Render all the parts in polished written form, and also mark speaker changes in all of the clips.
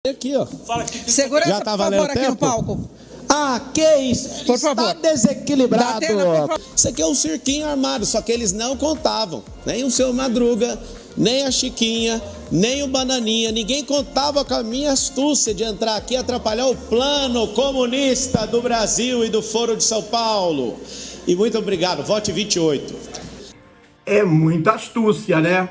Speaker 1: Aqui, ó.
Speaker 2: Segurança,
Speaker 1: Já tá
Speaker 2: por favor,
Speaker 1: valendo
Speaker 2: aqui no
Speaker 1: tempo?
Speaker 2: palco.
Speaker 1: Ah, que isso?
Speaker 2: Por
Speaker 1: Está
Speaker 2: favor.
Speaker 1: desequilibrado.
Speaker 2: Datena, por favor.
Speaker 1: Isso aqui é um cirquinho armado, só que eles não contavam. Nem o seu Madruga, nem a Chiquinha, nem o Bananinha. Ninguém contava com a minha astúcia de entrar aqui e atrapalhar o plano comunista do Brasil e do Foro de São Paulo. E muito obrigado. Vote 28.
Speaker 3: É muita astúcia, né?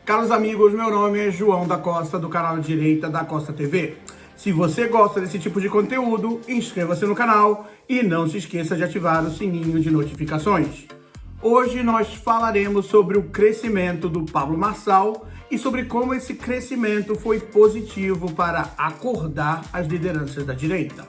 Speaker 3: Caros amigos, meu nome é João da Costa, do canal Direita da Costa TV. Se você gosta desse tipo de conteúdo, inscreva-se no canal e não se esqueça de ativar o sininho de notificações. Hoje nós falaremos sobre o crescimento do Pablo Marçal e sobre como esse crescimento foi positivo para acordar as lideranças da direita.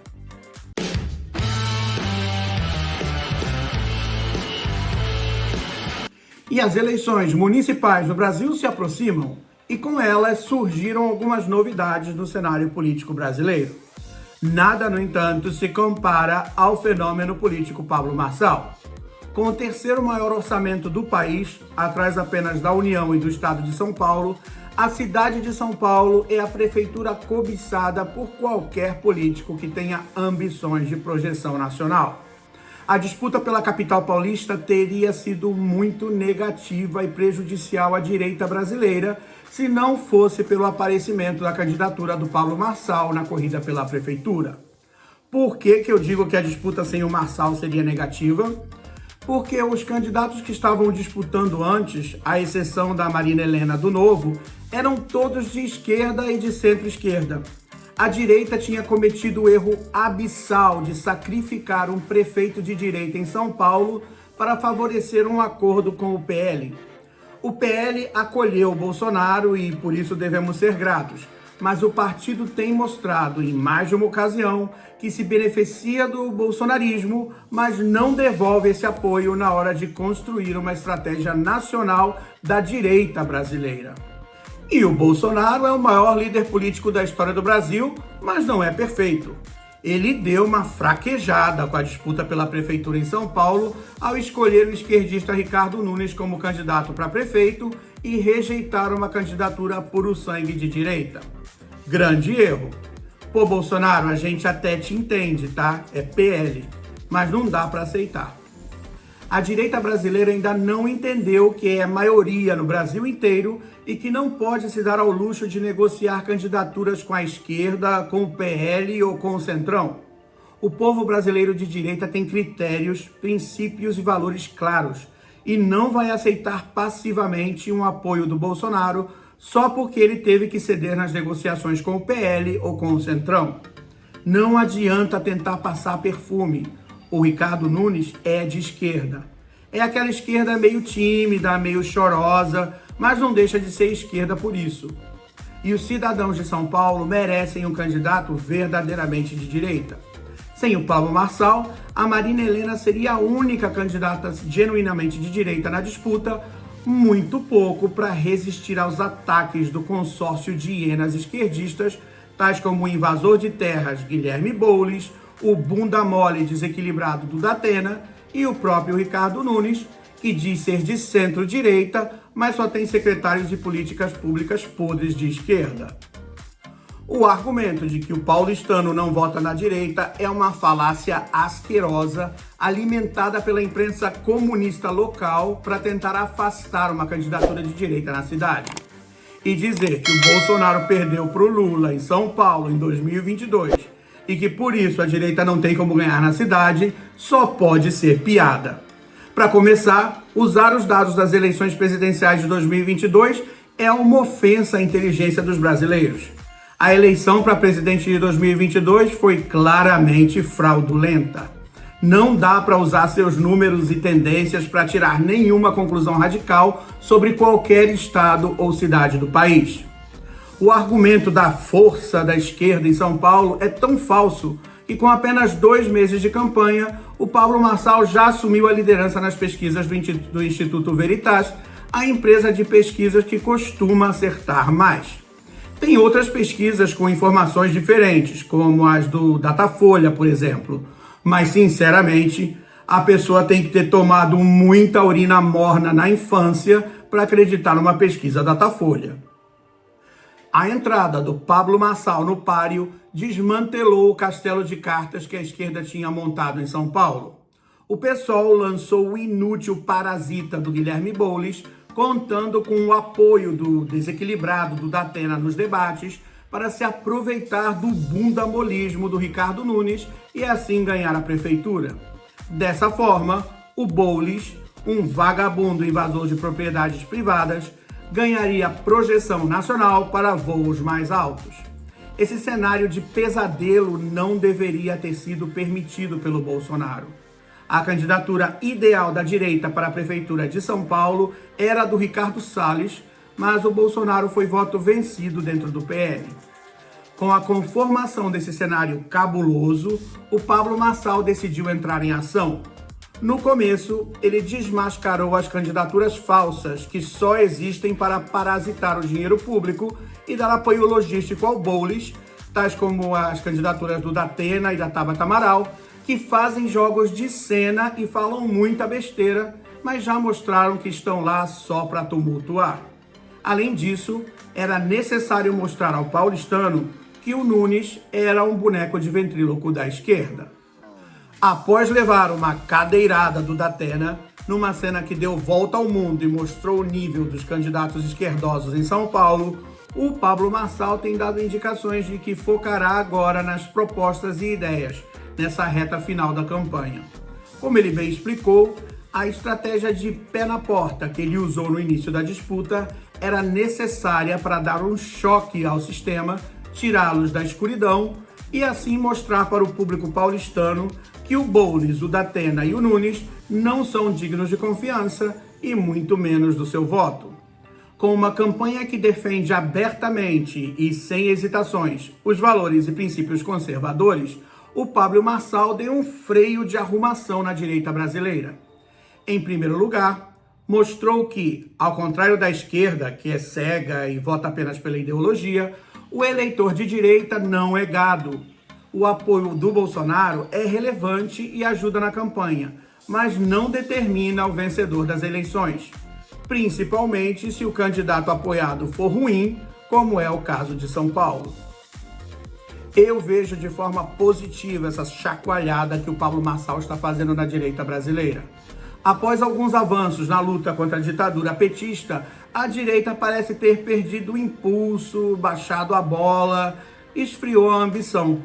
Speaker 3: E as eleições municipais no Brasil se aproximam e com elas surgiram algumas novidades no cenário político brasileiro. Nada, no entanto, se compara ao fenômeno político Pablo Marçal. Com o terceiro maior orçamento do país, atrás apenas da União e do Estado de São Paulo, a cidade de São Paulo é a prefeitura cobiçada por qualquer político que tenha ambições de projeção nacional. A disputa pela capital paulista teria sido muito negativa e prejudicial à direita brasileira se não fosse pelo aparecimento da candidatura do Pablo Marçal na corrida pela prefeitura. Por que eu digo que a disputa sem o Marçal seria negativa? Porque os candidatos que estavam disputando antes, à exceção da Marina Helena do Novo, eram todos de esquerda e de centro-esquerda. A direita tinha cometido o erro abissal de sacrificar um prefeito de direita em São Paulo para favorecer um acordo com o PL. O PL acolheu o Bolsonaro e por isso devemos ser gratos, mas o partido tem mostrado em mais de uma ocasião que se beneficia do bolsonarismo, mas não devolve esse apoio na hora de construir uma estratégia nacional da direita brasileira. E o Bolsonaro é o maior líder político da história do Brasil, mas não é perfeito. Ele deu uma fraquejada com a disputa pela prefeitura em São Paulo ao escolher o esquerdista Ricardo Nunes como candidato para prefeito e rejeitar uma candidatura puro sangue de direita. Grande erro. Pô, Bolsonaro, a gente até te entende, tá? É PL, mas não dá para aceitar. A direita brasileira ainda não entendeu que é maioria no Brasil inteiro e que não pode se dar ao luxo de negociar candidaturas com a esquerda, com o PL ou com o Centrão. O povo brasileiro de direita tem critérios, princípios e valores claros e não vai aceitar passivamente um apoio do Bolsonaro só porque ele teve que ceder nas negociações com o PL ou com o Centrão. Não adianta tentar passar perfume. O Ricardo Nunes é de esquerda. É aquela esquerda meio tímida, meio chorosa, mas não deixa de ser esquerda por isso. E os cidadãos de São Paulo merecem um candidato verdadeiramente de direita. Sem o Pablo Marçal, a Marina Helena seria a única candidata genuinamente de direita na disputa, muito pouco para resistir aos ataques do consórcio de hienas esquerdistas, tais como o invasor de terras Guilherme Boulos, o bunda mole desequilibrado do Datena e o próprio Ricardo Nunes, que diz ser de centro-direita, mas só tem secretários de políticas públicas podres de esquerda. O argumento de que o paulistano não vota na direita é uma falácia asquerosa alimentada pela imprensa comunista local para tentar afastar uma candidatura de direita na cidade. E dizer que o Bolsonaro perdeu para o Lula em São Paulo em 2022 e que por isso a direita não tem como ganhar na cidade, só pode ser piada. Para começar, usar os dados das eleições presidenciais de 2022 é uma ofensa à inteligência dos brasileiros. A eleição para presidente de 2022 foi claramente fraudulenta. Não dá para usar seus números e tendências para tirar nenhuma conclusão radical sobre qualquer estado ou cidade do país. O argumento da força da esquerda em São Paulo é tão falso que com apenas 2 meses de campanha, o Pablo Marçal já assumiu a liderança nas pesquisas do Instituto Veritas, a empresa de pesquisas que costuma acertar mais. Tem outras pesquisas com informações diferentes, como as do Datafolha, por exemplo, mas sinceramente, a pessoa tem que ter tomado muita urina morna na infância para acreditar numa pesquisa Datafolha. A entrada do Pablo Marçal no páreo desmantelou o castelo de cartas que a esquerda tinha montado em São Paulo. O PSOL lançou o inútil parasita do Guilherme Boulos, contando com o apoio do desequilibrado do Datena nos debates para se aproveitar do bundamolismo do Ricardo Nunes e assim ganhar a prefeitura. Dessa forma, o Boulos, um vagabundo invasor de propriedades privadas, ganharia projeção nacional para voos mais altos. Esse cenário de pesadelo não deveria ter sido permitido pelo Bolsonaro. A candidatura ideal da direita para a prefeitura de São Paulo era a do Ricardo Salles, mas o Bolsonaro foi voto vencido dentro do PL. Com a conformação desse cenário cabuloso, o Pablo Marçal decidiu entrar em ação. No começo, ele desmascarou as candidaturas falsas que só existem para parasitar o dinheiro público e dar apoio logístico ao Boulos, tais como as candidaturas do Datena e da Tabata Amaral, que fazem jogos de cena e falam muita besteira, mas já mostraram que estão lá só para tumultuar. Além disso, era necessário mostrar ao paulistano que o Nunes era um boneco de ventríloco da esquerda. Após levar uma cadeirada do Datena, numa cena que deu volta ao mundo e mostrou o nível dos candidatos esquerdosos em São Paulo, o Pablo Marçal tem dado indicações de que focará agora nas propostas e ideias nessa reta final da campanha. Como ele bem explicou, a estratégia de pé na porta que ele usou no início da disputa era necessária para dar um choque ao sistema, tirá-los da escuridão e assim mostrar para o público paulistano que o Boulos, o Datena e o Nunes não são dignos de confiança e muito menos do seu voto. Com uma campanha que defende abertamente e sem hesitações os valores e princípios conservadores, o Pablo Marçal deu um freio de arrumação na direita brasileira. Em primeiro lugar, mostrou que, ao contrário da esquerda, que é cega e vota apenas pela ideologia, o eleitor de direita não é gado. O apoio do Bolsonaro é relevante e ajuda na campanha, mas não determina o vencedor das eleições, principalmente se o candidato apoiado for ruim, como é o caso de São Paulo. Eu vejo de forma positiva essa chacoalhada que o Pablo Marçal está fazendo na direita brasileira. Após alguns avanços na luta contra a ditadura petista, a direita parece ter perdido o impulso, baixado a bola, esfriou a ambição.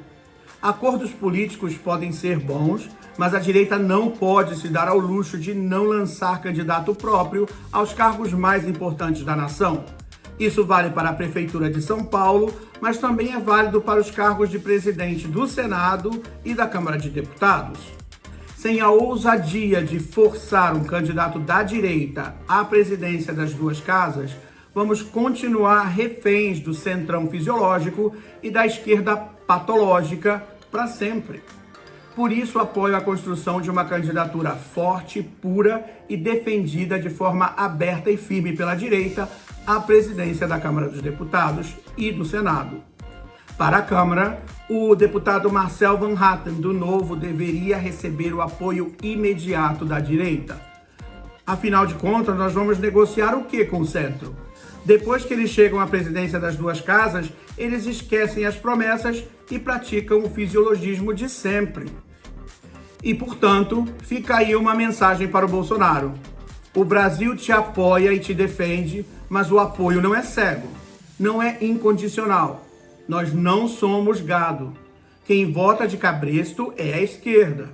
Speaker 3: Acordos políticos podem ser bons, mas a direita não pode se dar ao luxo de não lançar candidato próprio aos cargos mais importantes da nação. Isso vale para a Prefeitura de São Paulo, mas também é válido para os cargos de presidente do Senado e da Câmara de Deputados. Sem a ousadia de forçar um candidato da direita à presidência das duas casas, vamos continuar reféns do centrão fisiológico e da esquerda patológica para sempre. Por isso, apoio a construção de uma candidatura forte, pura e defendida de forma aberta e firme pela direita à presidência da Câmara dos Deputados e do Senado. Para a Câmara, o deputado Marcel Van Hatten, do Novo, deveria receber o apoio imediato da direita. Afinal de contas, nós vamos negociar o que com o centro? Depois que eles chegam à presidência das duas casas, eles esquecem as promessas e praticam o fisiologismo de sempre. E, portanto, fica aí uma mensagem para o Bolsonaro. O Brasil te apoia e te defende, mas o apoio não é cego, não é incondicional. Nós não somos gado. Quem vota de cabresto é a esquerda.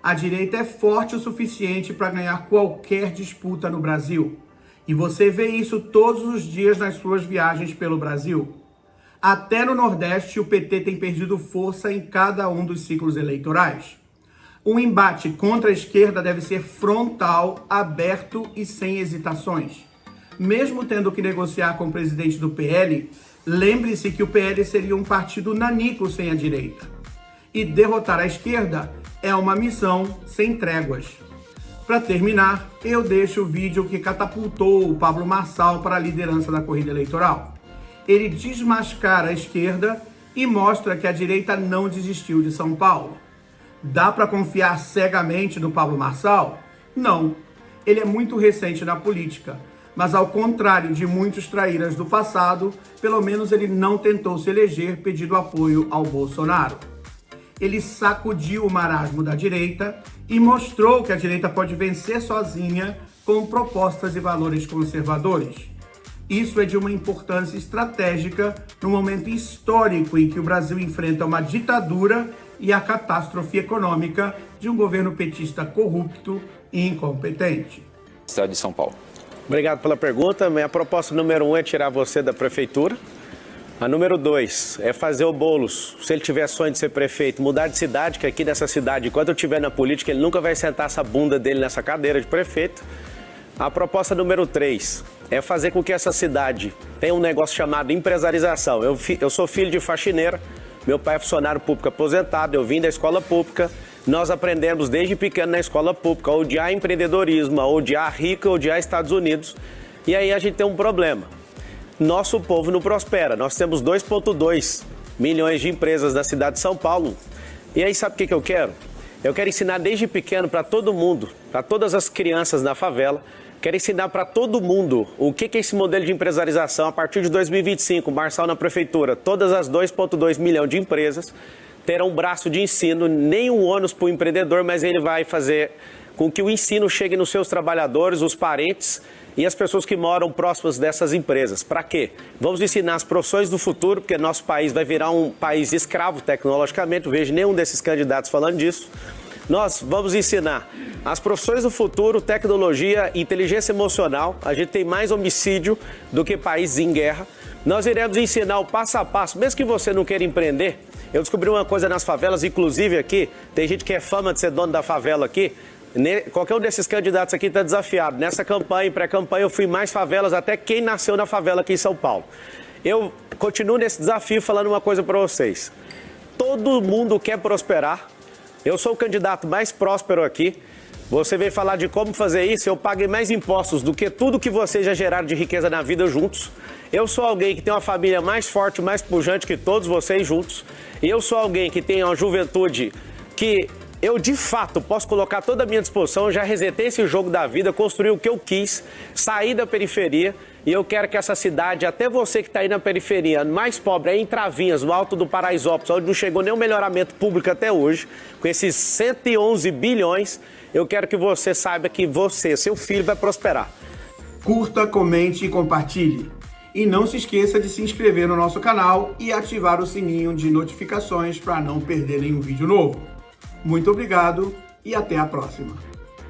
Speaker 3: A direita é forte o suficiente para ganhar qualquer disputa no Brasil. E você vê isso todos os dias nas suas viagens pelo Brasil. Até no Nordeste, o PT tem perdido força em cada um dos ciclos eleitorais. O embate contra a esquerda deve ser frontal, aberto e sem hesitações. Mesmo tendo que negociar com o presidente do PL, lembre-se que o PL seria um partido nanico sem a direita. E derrotar a esquerda é uma missão sem tréguas. Para terminar, eu deixo o vídeo que catapultou o Pablo Marçal para a liderança da corrida eleitoral. Ele desmascara a esquerda e mostra que a direita não desistiu de São Paulo. Dá para confiar cegamente no Pablo Marçal? Não. Ele é muito recente na política, Mas ao contrário de muitos traíras do passado, pelo menos ele não tentou se eleger pedindo apoio ao Bolsonaro. Ele sacudiu o marasmo da direita e mostrou que a direita pode vencer sozinha com propostas e valores conservadores. Isso é de uma importância estratégica no momento histórico em que o Brasil enfrenta uma ditadura e a catástrofe econômica de um governo petista corrupto e incompetente.
Speaker 2: Estado de São Paulo.
Speaker 1: Obrigado pela pergunta. Minha proposta número 1 é tirar você da prefeitura. A número 2 é fazer o Boulos, se ele tiver sonho de ser prefeito, mudar de cidade, que aqui nessa cidade, enquanto eu estiver na política, ele nunca vai sentar essa bunda dele nessa cadeira de prefeito. A proposta número 3 é fazer com que essa cidade tenha um negócio chamado empresarização. Eu sou filho de faxineira, meu pai é funcionário público aposentado, eu vim da escola pública. Nós aprendemos desde pequeno na escola pública a odiar empreendedorismo, a odiar rico, a odiar Estados Unidos. E aí a gente tem um problema. Nosso povo não prospera. Nós temos 2,2 milhões de empresas na cidade de São Paulo. E aí sabe o que eu quero? Eu quero ensinar desde pequeno para todo mundo, para todas as crianças na favela. Quero ensinar para todo mundo o que é esse modelo de empresarização. A partir de 2025, Marçal na prefeitura, todas as 2,2 milhões de empresas terão um braço de ensino, nenhum ônus para o empreendedor, mas ele vai fazer com que o ensino chegue nos seus trabalhadores, os parentes e as pessoas que moram próximas dessas empresas. Para quê? Vamos ensinar as profissões do futuro, porque nosso país vai virar um país escravo tecnologicamente, não vejo nenhum desses candidatos falando disso. Nós vamos ensinar as profissões do futuro, tecnologia, inteligência emocional. A gente tem mais homicídio do que países em guerra. Nós iremos ensinar o passo a passo, mesmo que você não queira empreender. Eu descobri uma coisa nas favelas, inclusive aqui, tem gente que é fama de ser dono da favela aqui. Qualquer um desses candidatos aqui está desafiado. Nessa campanha, pré-campanha, eu fui em mais favelas, até quem nasceu na favela aqui em São Paulo. Eu continuo nesse desafio falando uma coisa para vocês. Todo mundo quer prosperar. Eu sou o candidato mais próspero aqui. Você veio falar de como fazer isso, eu paguei mais impostos do que tudo que vocês já geraram de riqueza na vida juntos. Eu sou alguém que tem uma família mais forte, mais pujante que todos vocês juntos. E eu sou alguém que tem uma juventude que eu, de fato, posso colocar toda a minha disposição. Eu já resetei esse jogo da vida, construí o que eu quis, saí da periferia. E eu quero que essa cidade, até você que está aí na periferia, mais pobre, aí em Travinhas, no alto do Paraisópolis, onde não chegou nenhum melhoramento público até hoje, com esses 111 bilhões, eu quero que você saiba que você, seu filho, vai prosperar.
Speaker 3: Curta, comente e compartilhe. E não se esqueça de se inscrever no nosso canal e ativar o sininho de notificações para não perder nenhum vídeo novo. Muito obrigado e até a próxima.